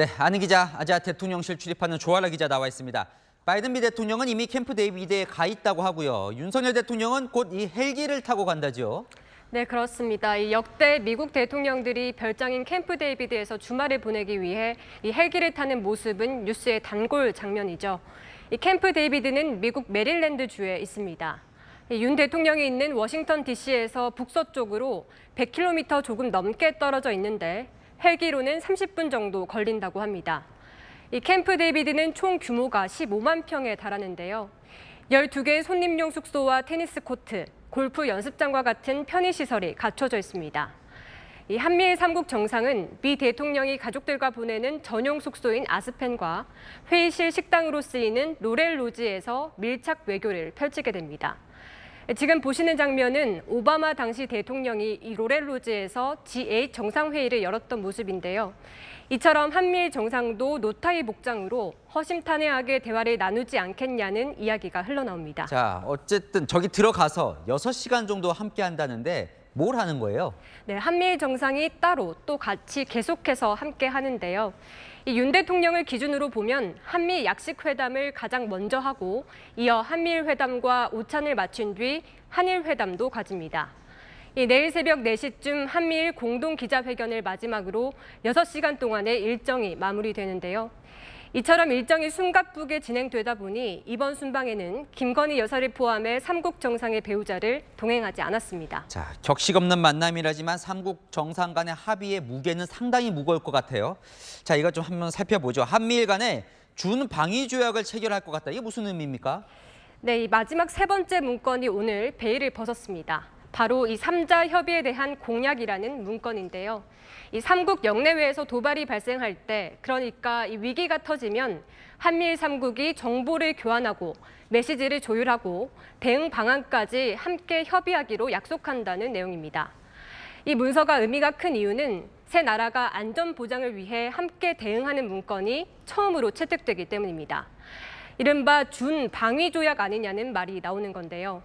네, 아는 기자, 아자 대통령실 출입하는 조아라 기자 나와 있습니다. 바이든 미 대통령은 이미 캠프 데이비드에 가 있다고 하고요. 윤석열 대통령은 곧 이 헬기를 타고 간다죠. 네, 그렇습니다. 이 역대 미국 대통령들이 별장인 캠프 데이비드에서 주말을 보내기 위해 이 헬기를 타는 모습은 뉴스의 단골 장면이죠. 이 캠프 데이비드는 미국 메릴랜드 주에 있습니다. 윤 대통령이 있는 워싱턴 DC에서 북서쪽으로 100km 조금 넘게 떨어져 있는데 헬기로는 30분 정도 걸린다고 합니다. 이 캠프 데이비드는 총 규모가 15만 평에 달하는데요. 12개의 손님용 숙소와 테니스 코트, 골프 연습장과 같은 편의시설이 갖춰져 있습니다. 이 한미일 3국 정상은 미 대통령이 가족들과 보내는 전용 숙소인 아스펜과 회의실 식당으로 쓰이는 로렐 로지에서 밀착 외교를 펼치게 됩니다. 지금 보시는 장면은 오바마 당시 대통령이 이 로렐 로지에서 G8 정상회의를 열었던 모습인데요. 이처럼 한미일 정상도 노타이 복장으로 허심탄회하게 대화를 나누지 않겠냐는 이야기가 흘러나옵니다. 자, 어쨌든 저기 들어가서 6시간 정도 함께 한다는데 뭘 하는 거예요? 네, 한미일 정상이 따로 또 같이 계속해서 함께 하는데요. 이 윤 대통령을 기준으로 보면 한미 약식 회담을 가장 먼저 하고 이어 한미일 회담과 오찬을 마친 뒤 한일 회담도 가집니다. 내일 새벽 4시쯤 한미일 공동 기자회견을 마지막으로 6시간 동안의 일정이 마무리되는데요. 이처럼 일정이 숨가쁘게 진행되다 보니 이번 순방에는 김건희 여사를 포함해 3국 정상의 배우자를 동행하지 않았습니다. 자, 격식 없는 만남이라지만 3국 정상 간의 합의의 무게는 상당히 무거울 것 같아요. 자, 이거 좀 한번 살펴보죠. 한미일 간에 준방위 조약을 체결할 것 같다. 이게 무슨 의미입니까? 네, 이 마지막 3번째 문건이 오늘 베일을 벗었습니다. 바로 이 3자 협의에 대한 공약이라는 문건인데요. 이 3국 영내외에서 도발이 발생할 때, 그러니까 이 위기가 터지면 한미일 3국이 정보를 교환하고 메시지를 조율하고 대응 방안까지 함께 협의하기로 약속한다는 내용입니다. 이 문서가 의미가 큰 이유는 세 나라가 안전 보장을 위해 함께 대응하는 문건이 처음으로 채택되기 때문입니다. 이른바 준방위 조약 아니냐는 말이 나오는 건데요.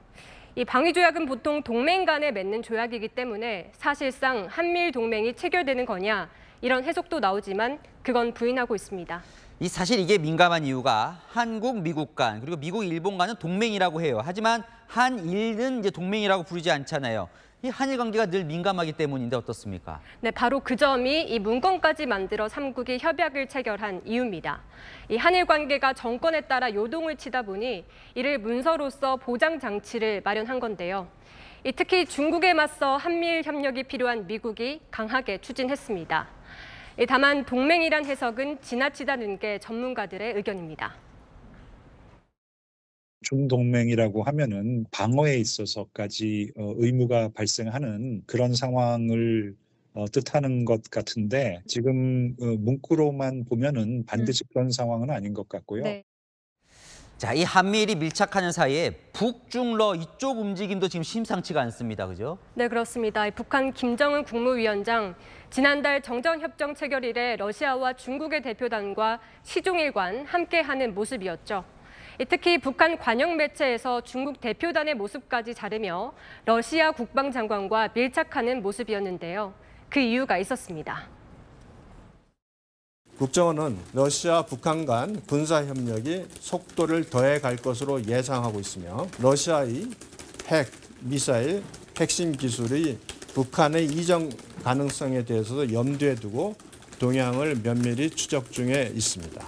이 방위 조약은 보통 동맹 간에 맺는 조약이기 때문에 사실상 한미일 동맹이 체결되는 거냐 이런 해석도 나오지만 그건 부인하고 있습니다. 사실 이게 민감한 이유가 한국, 미국 간 그리고 미국, 일본 간은 동맹이라고 해요. 하지만 한일은 이제 동맹이라고 부르지 않잖아요. 이 한일 관계가 늘 민감하기 때문인데 어떻습니까? 네, 바로 그 점이 이 문건까지 만들어 3국이 협약을 체결한 이유입니다. 이 한일 관계가 정권에 따라 요동을 치다 보니 이를 문서로서 보장 장치를 마련한 건데요. 특히 중국에 맞서 한미일 협력이 필요한 미국이 강하게 추진했습니다. 다만 동맹이란 해석은 지나치다는 게 전문가들의 의견입니다. 중동맹이라고 하면은 방어에 있어서까지 의무가 발생하는 그런 상황을 뜻하는 것 같은데 지금 문구로만 보면은 반드시 그런 상황은 아닌 것 같고요. 네. 자, 이 한미일이 밀착하는 사이에 북중러 이쪽 움직임도 지금 심상치가 않습니다. 그죠? 네, 그렇습니다. 북한 김정은 국무위원장 지난달 정전협정 체결 이래 러시아와 중국의 대표단과 시종일관 함께하는 모습이었죠. 특히 북한 관영 매체에서 중국 대표단의 모습까지 자르며 러시아 국방장관과 밀착하는 모습이었는데요. 그 이유가 있었습니다. 국정원은 러시아, 북한 간 군사협력이 속도를 더해갈 것으로 예상하고 있으며 러시아의 핵, 미사일, 핵심 기술이 북한의 이전 가능성에 대해서도 염두에 두고 동향을 면밀히 추적 중에 있습니다.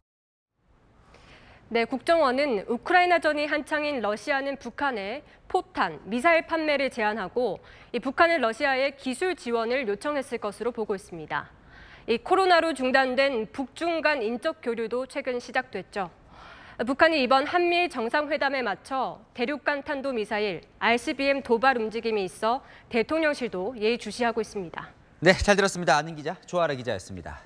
네, 국정원은 우크라이나전이 한창인 러시아는 북한에 포탄, 미사일 판매를 제한하고 북한은 러시아에 기술 지원을 요청했을 것으로 보고 있습니다. 코로나로 중단된 북중 간 인적 교류도 최근 시작됐죠. 북한이 이번 한미일 정상회담에 맞춰 대륙간 탄도미사일 ICBM 도발 움직임이 있어 대통령실도 예의주시하고 있습니다. 네, 잘 들었습니다. 아는 기자 조아라 기자였습니다.